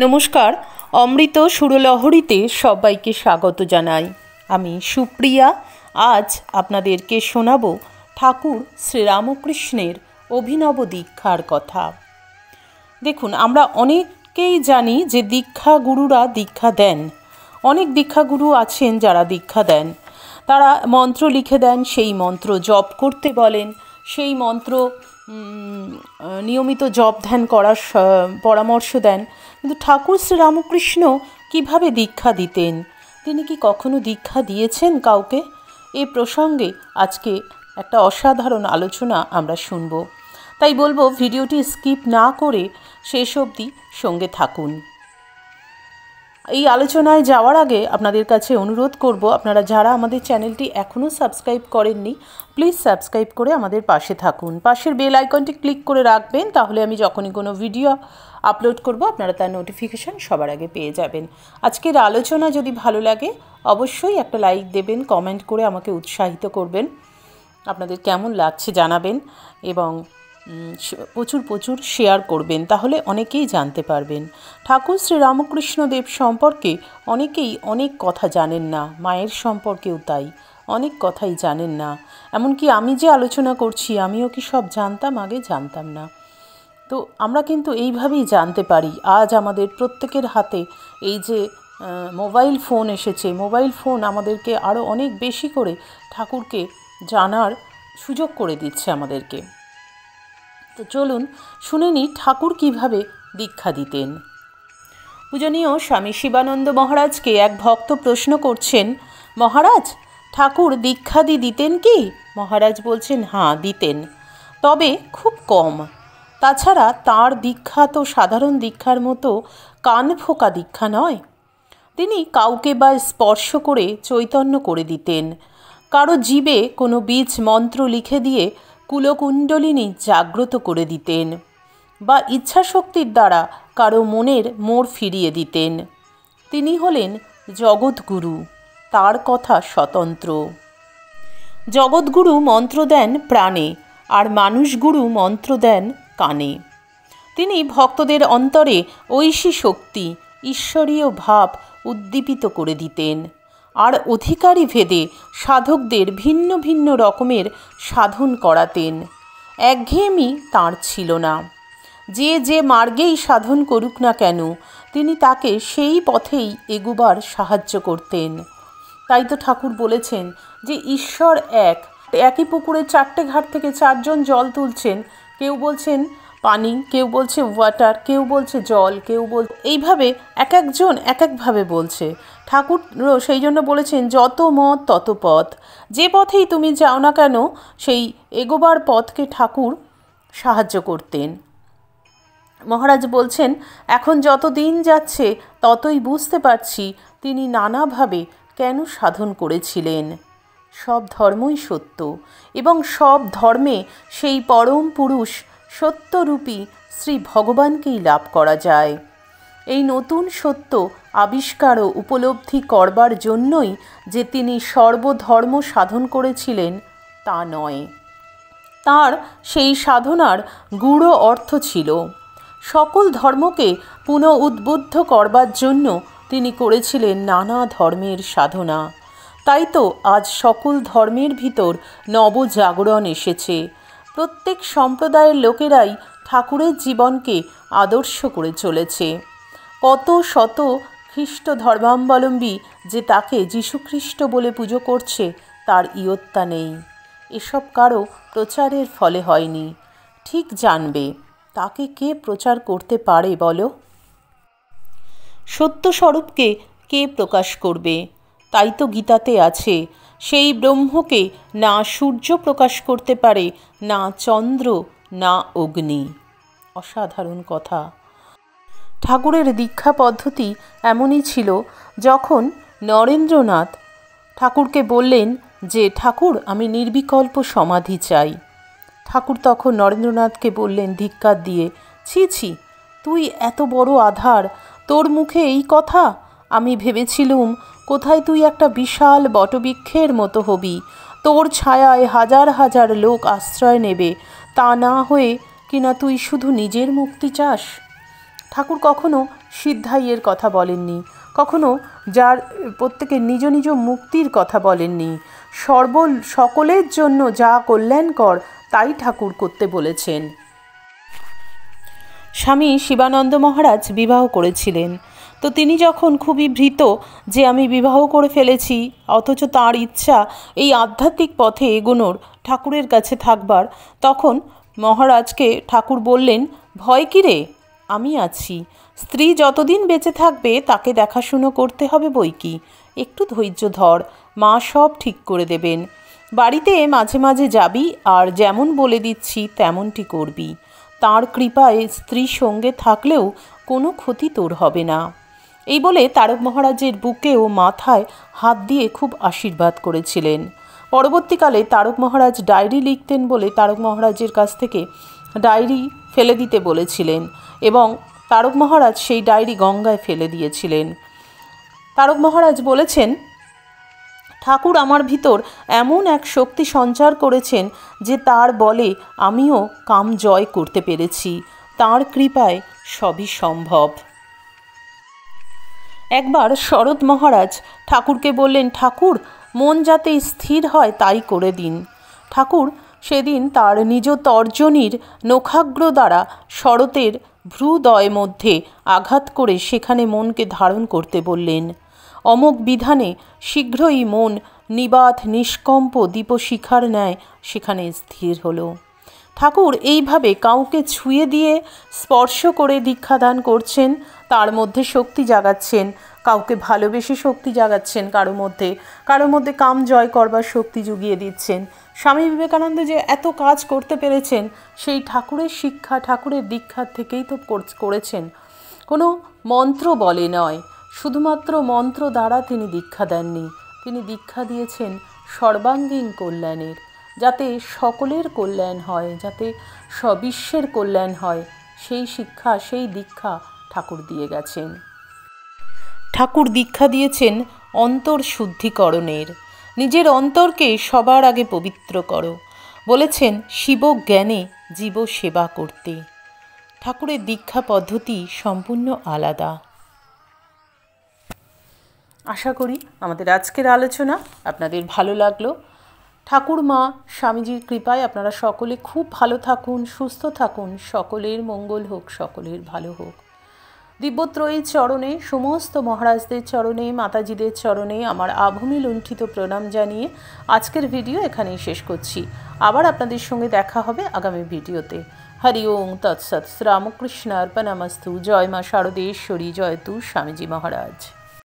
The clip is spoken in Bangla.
নমস্কার, অমৃত সুরলহরীতে সবাইকে স্বাগত জানাই। আমি সুপ্রিয়া। আজ আপনাদেরকে শোনাবো ঠাকুর শ্রীরামকৃষ্ণের অভিনব দীক্ষার কথা। দেখুন, আমরা অনেকেই জানি যে দীক্ষাগুরুরা দীক্ষা দেন। অনেক দীক্ষাগুরু আছেন যারা দীক্ষা দেন। তারা মন্ত্র লিখে দেন, সেই মন্ত্র জপ করতে বলেন, সেই মন্ত্র নিয়মিত জপ ধ্যান করার পরামর্শ দেন। কিন্তু ঠাকুর শ্রীরামকৃষ্ণ কীভাবে দীক্ষা দিতেন? তিনি কি কখনো দীক্ষা দিয়েছেন কাউকে? এই প্রসঙ্গে আজকে একটা অসাধারণ আলোচনা আমরা শুনব। তাই বলবো, ভিডিওটি স্কিপ না করে শেষ অবধি সঙ্গে থাকুন। এই আলোচনায় যাওয়ার আগে আপনাদের কাছে অনুরোধ করব, আপনারা যারা আমাদের চ্যানেলটি এখনও সাবস্ক্রাইব করেননি, প্লিজ সাবস্ক্রাইব করে আমাদের পাশে থাকুন। পাশের বেল আইকনটি ক্লিক করে রাখবেন, তাহলে আমি যখনই কোনো ভিডিও আপলোড করব আপনারা তার নোটিফিকেশান সবার আগে পেয়ে যাবেন। আজকের আলোচনা যদি ভালো লাগে অবশ্যই একটা লাইক দেবেন, কমেন্ট করে আমাকে উৎসাহিত করবেন, আপনাদের কেমন লাগছে জানাবেন এবং প্রচুর শেয়ার করবেন, তাহলে অনেকেই জানতে পারবেন। ঠাকুর শ্রীরামকৃষ্ণদেব সম্পর্কে অনেকেই অনেক কথা জানেন না, মায়ের সম্পর্কেও তাই অনেক কথাই জানেন না। এমনকি আমি যে আলোচনা করছি আমিও কি সব জানতাম? আগে জানতাম না। তো আমরা কিন্তু এইভাবেই জানতে পারি। আজ আমাদের প্রত্যেকের হাতে এই যে মোবাইল ফোন এসেছে, মোবাইল ফোন আমাদেরকে আরও অনেক বেশি করে ঠাকুরকে জানার সুযোগ করে দিচ্ছে আমাদেরকে। তো চলুন শুনে নিই ঠাকুর কীভাবে দীক্ষা দিতেন। পূজনীয় স্বামী শিবানন্দ মহারাজকে এক ভক্ত প্রশ্ন করছেন, মহারাজ, ঠাকুর দীক্ষাদি দিতেন কি? মহারাজ বলছেন, হ্যাঁ দিতেন, তবে খুব কম। তাছাড়া তাঁর দীক্ষা তো সাধারণ দীক্ষার মতো কান ফোকা দীক্ষা নয়। তিনি কাউকে বা স্পর্শ করে চৈতন্য করে দিতেন। কারো জীবে কোনো বীজ মন্ত্র লিখে দিয়ে কুলকুণ্ডলিনী জাগ্রত করে দিতেন, বা ইচ্ছাশক্তির দ্বারা কারো মনের মোড় ফিরিয়ে দিতেন। তিনি হলেন জগৎগুরু, তার কথা স্বতন্ত্র। জগৎগুরু মন্ত্র দেন প্রাণে, আর মানুষগুরু মন্ত্র দেন কানে। তিনি ভক্তদের অন্তরে ঐশী শক্তি, ঈশ্বরীয় ভাব উদ্দীপিত করে দিতেন, আর অধিকারী ভেদে সাধকদের ভিন্ন ভিন্ন রকমের সাধন করাতেন। একঘেয়েমি তাঁর ছিল না। যে যে মার্গেই সাধন করুক না কেন, তিনি তাকে সেই পথেই এগোবার সাহায্য করতেন। তাই তো ঠাকুর বলেছেন যে ঈশ্বর এক। একই পুকুরে 4টে ঘাট থেকে 4জন জল তুলছেন, কেউ বলছেন পানি, কেউ বলছে ওয়াটার, কেউ বলছে জল, কেউ এইভাবে এক একজন এক একভাবে বলছে। ঠাকুরও সেই জন্য বলেছেন, যত মত তত পথ। যে পথেই তুমি যাও না কেন, সেই এগোবার পথকে ঠাকুর সাহায্য করতেন। মহারাজ বলছেন, এখন যত দিন যাচ্ছে ততই বুঝতে পারছি তিনি নানাভাবে কেন সাধন করেছিলেন। সব ধর্মই সত্য, এবং সব ধর্মে সেই পরম পুরুষ সত্যরূপী শ্রী ভগবানকেই লাভ করা যায়। এই নতুন সত্য আবিষ্কার ও উপলব্ধি করবার জন্যই যে তিনি সর্বধর্ম সাধন করেছিলেন তা নয়। তার সেই সাধনার গূঢ় অর্থ ছিল সকল ধর্মকে পুনঃ উদ্বুদ্ধ করবার জন্য তিনি করেছিলেন নানা ধর্মের সাধনা। তাই তো আজ সকল ধর্মের ভিতর নবজাগরণ এসেছে। প্রত্যেক সম্প্রদায়ের লোকেরাই ঠাকুরের জীবনকে আদর্শ করে চলেছে। কত শত খ্রিস্ট ধর্মাবলম্বী যে তাকে যীশুখ্রিস্ট বলে পুজো করছে তার ইয়ত্তা নেই। এসব কারো প্রচারের ফলে হয়নি। ঠিক জানবে তাকে কে প্রচার করতে পারে বলো? সত্যস্বরূপকে কে প্রকাশ করবে? তাই তো গীতাতে আছে, সেই ব্রহ্মকে না সূর্য প্রকাশ করতে পারে, না চন্দ্র, না অগ্নি। অসাধারণ কথা। ঠাকুরের দীক্ষা পদ্ধতি এমনই ছিল। যখন নরেন্দ্রনাথ ঠাকুরকে বললেন যে, ঠাকুর আমি নির্বিকল্প সমাধি চাই, ঠাকুর তখন নরেন্দ্রনাথকে বললেন ধিক্কার দিয়ে, ছি ছি, তুই এত বড় আধার, তোর মুখে এই কথা? আমি ভেবেছিলুম কোথায় তুই একটা বিশাল বটবৃক্ষের মতো হবি, তোর ছায়ায় হাজার হাজার লোক আশ্রয় নেবে, তা না হয়ে কিনা তুই শুধু নিজের মুক্তি চাস। ঠাকুর কখনো সিদ্ধাইয়ের কথা বলেননি, কখনো যার প্রত্যেকের নিজ নিজ মুক্তির কথা বলেননি। সকলের জন্য যা কল্যাণকর তাই ঠাকুর করতে বলেছেন। স্বামী শিবানন্দ মহারাজ বিবাহ করেছিলেন, তো তিনি যখন খুবই ভীত যে আমি বিবাহ করে ফেলেছি, অথচ তাঁর ইচ্ছা এই আধ্যাত্মিক পথে এগোনোর, ঠাকুরের কাছে থাকবার, তখন মহারাজকে ঠাকুর বললেন, ভয় কী রে, আমি আছি। স্ত্রী যতদিন বেঁচে থাকবে তাকে দেখাশুনো করতে হবে বই কি, একটু ধৈর্য ধর, মা সব ঠিক করে দেবেন। বাড়িতে মাঝে মাঝে যাবি, আর যেমন বলে দিচ্ছি তেমনটি করবি। তাঁর কৃপায় স্ত্রী সঙ্গে থাকলেও কোনো ক্ষতি তোর হবে না। এই বলে তারক মহারাজের বুকে ও মাথায় হাত দিয়ে খুব আশীর্বাদ করেছিলেন। পরবর্তীকালে তারক মহারাজ ডায়েরি লিখতেন বলে তারক মহারাজের কাছ থেকে ডায়েরি ফেলে দিতে বলেছিলেন, এবং তারক মহারাজ সেই ডায়েরি গঙ্গায় ফেলে দিয়েছিলেন। তারক মহারাজ বলেছেন, ঠাকুর আমার ভিতর এমন এক শক্তি সঞ্চার করেছেন যে তার বলে আমিও কাম জয় করতে পেরেছি। তাঁর কৃপায় সবই সম্ভব। একবার শরৎ মহারাজ ঠাকুরকে বললেন, ঠাকুর মন যাতে স্থির হয় তাই করে দিন। ঠাকুর সেদিন তার নিজ তর্জনীর নখাগ্র দ্বারা শরতের ভ্রুদয় মধ্যে আঘাত করে সেখানে মনকে ধারণ করতে বললেন। অমোঘ বিধানে শীঘ্রই মন নিবাত নিষ্কম্প দীপশিখার ন্যায় সেখানে স্থির হলো। ঠাকুর এইভাবে কাউকে ছুঁয়ে দিয়ে স্পর্শ করে দীক্ষাদান করছেন, তার মধ্যে শক্তি জাগাচ্ছেন, কাউকে ভালোবেসে শক্তি জাগাচ্ছেন, কারো মধ্যে কাম জয় করবার শক্তি জুগিয়ে দিচ্ছেন। স্বামী বিবেকানন্দ যে এত কাজ করতে পেরেছেন সেই ঠাকুরের শিক্ষা, ঠাকুরের দীক্ষার থেকেই তো করেছেন। কোনো মন্ত্র বলে নয়, শুধুমাত্র মন্ত্র দ্বারা তিনি দীক্ষা দেননি, তিনি দীক্ষা দিয়েছেন সর্বাঙ্গীন কল্যাণের, যাতে সকলের কল্যাণ হয়, যাতে সবিশ্বের কল্যাণ হয়, সেই শিক্ষা, সেই দীক্ষা ঠাকুর দিয়ে গেছেন। ঠাকুর দীক্ষা দিয়েছেন অন্তর শুদ্ধিকরণের। নিজের অন্তরকে সবার আগে পবিত্র করো, বলেছেন শিব জ্ঞানে জীব সেবা করতে। ঠাকুরের দীক্ষা পদ্ধতি সম্পূর্ণ আলাদা। আশা করি আমাদের আজকের আলোচনা আপনাদের ভালো লাগলো। ঠাকুর মা স্বামীজির কৃপায় আপনারা সকলে খুব ভালো থাকুন, সুস্থ থাকুন, সকলের মঙ্গল হোক, সকলের ভালো হোক। দিব্যত্রয়ীর চরণে, সমস্ত মহারাজদের চরণে, মাতাজিদের চরণে আমার আভূমি লুণ্ঠিত প্রণাম জানিয়ে আজকের ভিডিও এখানেই শেষ করছি। আবার আপনাদের সঙ্গে দেখা হবে আগামী ভিডিওতে। হরি ওং তৎসৎ। শ্রীরামকৃষ্ণ অর্পণমস্তু। জয় মা শারদেশ্বরী, জয় তু স্বামীজি মহারাজ।